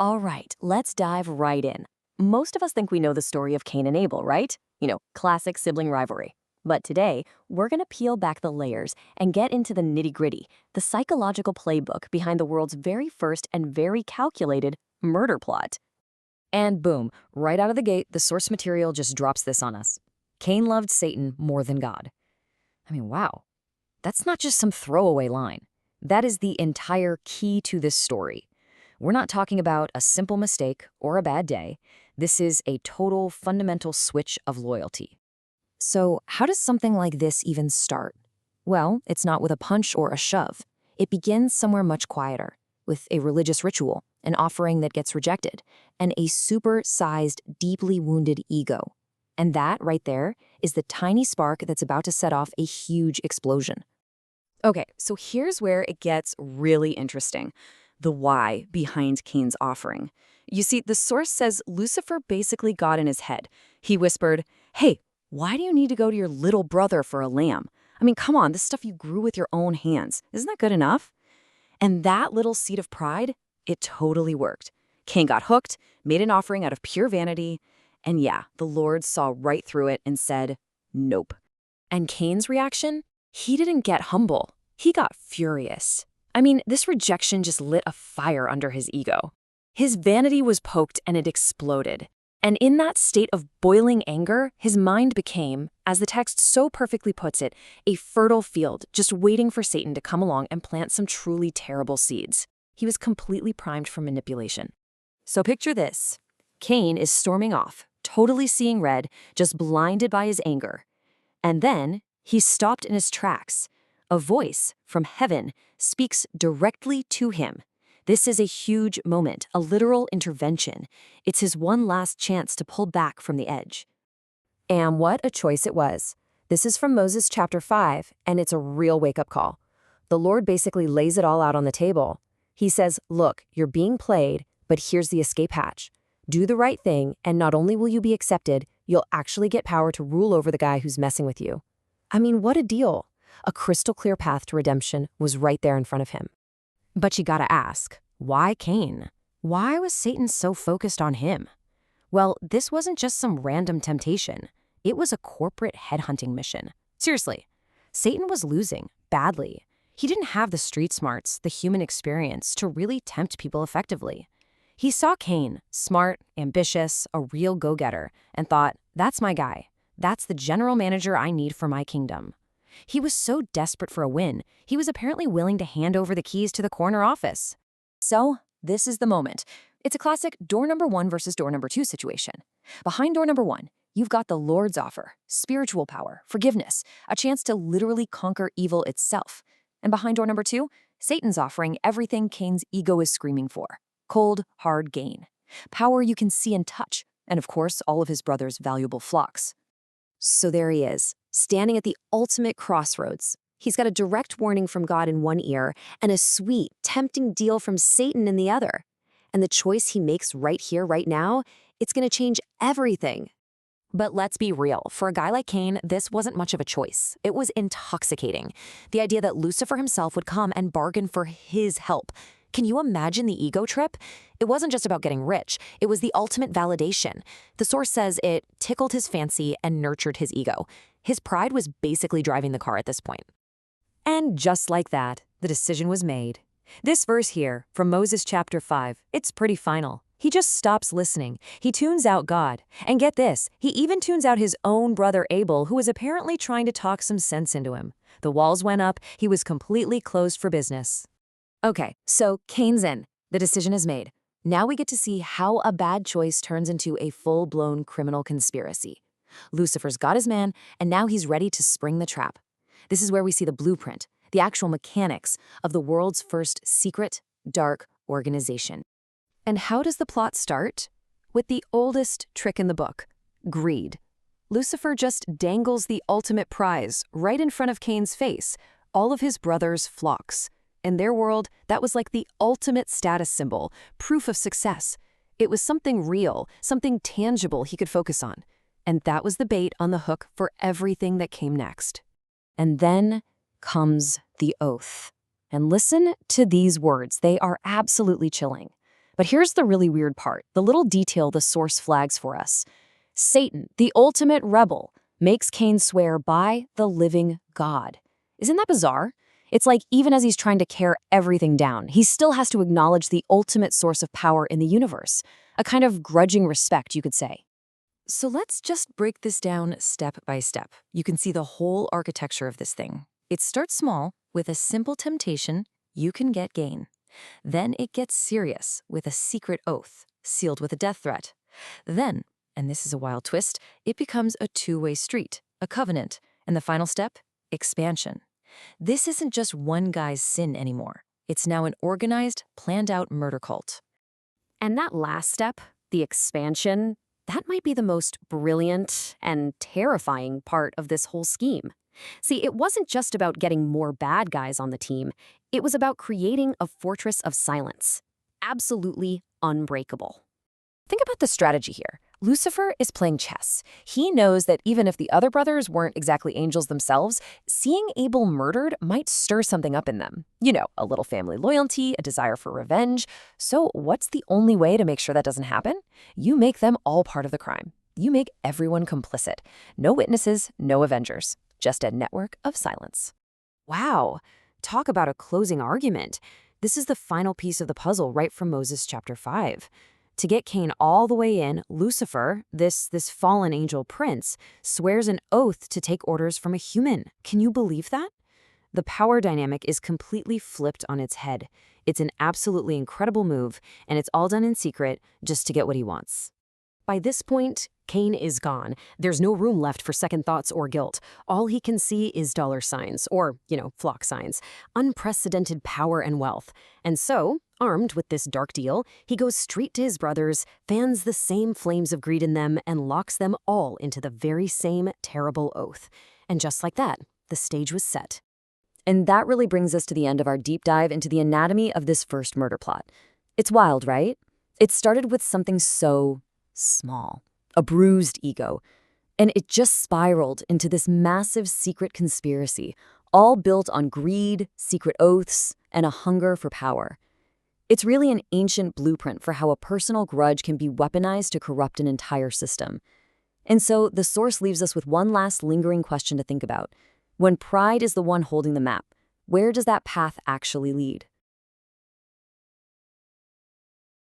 All right, let's dive right in. Most of us think we know the story of Cain and Abel, right? Classic sibling rivalry. But today, we're going to peel back the layers and get into the nitty-gritty, the psychological playbook behind the world's very first and very calculated murder plot. And boom, right out of the gate, the source material just drops this on us. Cain loved Satan more than God. I mean, wow. That's not just some throwaway line. That is the entire key to this story. We're not talking about a simple mistake or a bad day. This is a total fundamental switch of loyalty. So, how does something like this even start? Well, it's not with a punch or a shove. It begins somewhere much quieter, with a religious ritual, an offering that gets rejected, and a super-sized, deeply wounded ego. And that, right there, is the tiny spark that's about to set off a huge explosion. Okay, so here's where it gets really interesting. The why behind Cain's offering. You see, the source says Lucifer basically got in his head. He whispered, "Hey, why do you need to go to your little brother for a lamb? I mean, come on, this stuff you grew with your own hands. Isn't that good enough?" And that little seed of pride, it totally worked. Cain got hooked, made an offering out of pure vanity, and yeah, the Lord saw right through it and said, "Nope." And Cain's reaction? He didn't get humble. He got furious. I mean, this rejection just lit a fire under his ego. His vanity was poked and it exploded. And in that state of boiling anger, his mind became, as the text so perfectly puts it, a fertile field just waiting for Satan to come along and plant some truly terrible seeds. He was completely primed for manipulation. So picture this. Cain is storming off, totally seeing red, just blinded by his anger. And then he stopped in his tracks. A voice from heaven speaks directly to him. This is a huge moment, a literal intervention. It's his one last chance to pull back from the edge. And what a choice it was. This is from Moses chapter 5, and it's a real wake-up call. The Lord basically lays it all out on the table. He says, look, you're being played, but here's the escape hatch. Do the right thing, and not only will you be accepted, you'll actually get power to rule over the guy who's messing with you. I mean, what a deal. A crystal clear path to redemption was right there in front of him. But you gotta ask, why Cain? Why was Satan so focused on him? Well, this wasn't just some random temptation. It was a corporate headhunting mission. Seriously, Satan was losing, badly. He didn't have the street smarts, the human experience, to really tempt people effectively. He saw Cain, smart, ambitious, a real go-getter, and thought, that's my guy. That's the general manager I need for my kingdom. He was so desperate for a win, he was apparently willing to hand over the keys to the corner office. So, this is the moment. It's a classic door number 1 versus door number 2 situation. Behind door number 1, you've got the Lord's offer, spiritual power, forgiveness, a chance to literally conquer evil itself. And behind door number 2, Satan's offering everything Cain's ego is screaming for. Cold, hard gain. Power you can see and touch, and of course, all of his brother's valuable flocks. So there he is, standing at the ultimate crossroads. He's got a direct warning from God in one ear and a sweet, tempting deal from Satan in the other. And the choice he makes right here, right now, it's going to change everything. But let's be real, for a guy like Cain, this wasn't much of a choice. It was intoxicating. The idea that Lucifer himself would come and bargain for his help. Can you imagine the ego trip? It wasn't just about getting rich. It was the ultimate validation. The source says it tickled his fancy and nurtured his ego. His pride was basically driving the car at this point. And just like that, the decision was made. This verse here, from Moses chapter 5, it's pretty final. He just stops listening. He tunes out God. And get this, he even tunes out his own brother Abel, who was apparently trying to talk some sense into him. The walls went up. He was completely closed for business. Okay, so Cain's in. The decision is made. Now we get to see how a bad choice turns into a full-blown criminal conspiracy. Lucifer's got his man, and now he's ready to spring the trap. This is where we see the blueprint, the actual mechanics of the world's first secret, dark organization. And how does the plot start? With the oldest trick in the book, greed. Lucifer just dangles the ultimate prize right in front of Cain's face, all of his brother's flocks. In their world, that was like the ultimate status symbol, proof of success. It was something real, something tangible he could focus on. And that was the bait on the hook for everything that came next. And then comes the oath. And listen to these words. They are absolutely chilling. But here's the really weird part, the little detail the source flags for us. Satan, the ultimate rebel, makes Cain swear by the living God. Isn't that bizarre? It's like even as he's trying to tear everything down, he still has to acknowledge the ultimate source of power in the universe. A kind of grudging respect, you could say. So let's just break this down step by step. You can see the whole architecture of this thing. It starts small with a simple temptation, you can get gain. Then it gets serious with a secret oath, sealed with a death threat. Then, and this is a wild twist, it becomes a two-way street, a covenant. And the final step? Expansion. This isn't just one guy's sin anymore. It's now an organized, planned-out murder cult. And that last step, the expansion, that might be the most brilliant and terrifying part of this whole scheme. See, it wasn't just about getting more bad guys on the team. It was about creating a fortress of silence. Absolutely unbreakable. Think about the strategy here. Lucifer is playing chess. He knows that even if the other brothers weren't exactly angels themselves, seeing Abel murdered might stir something up in them. You know, a little family loyalty, a desire for revenge. So what's the only way to make sure that doesn't happen? You make them all part of the crime. You make everyone complicit. No witnesses, no avengers. Just a network of silence. Wow, talk about a closing argument. This is the final piece of the puzzle right from Moses chapter 5. To get Cain all the way in, Lucifer, this fallen angel prince, swears an oath to take orders from a human. Can you believe that? The power dynamic is completely flipped on its head. It's an absolutely incredible move, and it's all done in secret just to get what he wants. By this point, Cain is gone. There's no room left for second thoughts or guilt. All he can see is dollar signs, or, flock signs, unprecedented power and wealth. And so, armed with this dark deal, he goes straight to his brothers, fans the same flames of greed in them, and locks them all into the very same terrible oath. And just like that, the stage was set. And that really brings us to the end of our deep dive into the anatomy of this first murder plot. It's wild, right? It started with something so small, a bruised ego, and it just spiraled into this massive secret conspiracy, all built on greed, secret oaths, and a hunger for power. It's really an ancient blueprint for how a personal grudge can be weaponized to corrupt an entire system. And so the source leaves us with one last lingering question to think about. When pride is the one holding the map, where does that path actually lead?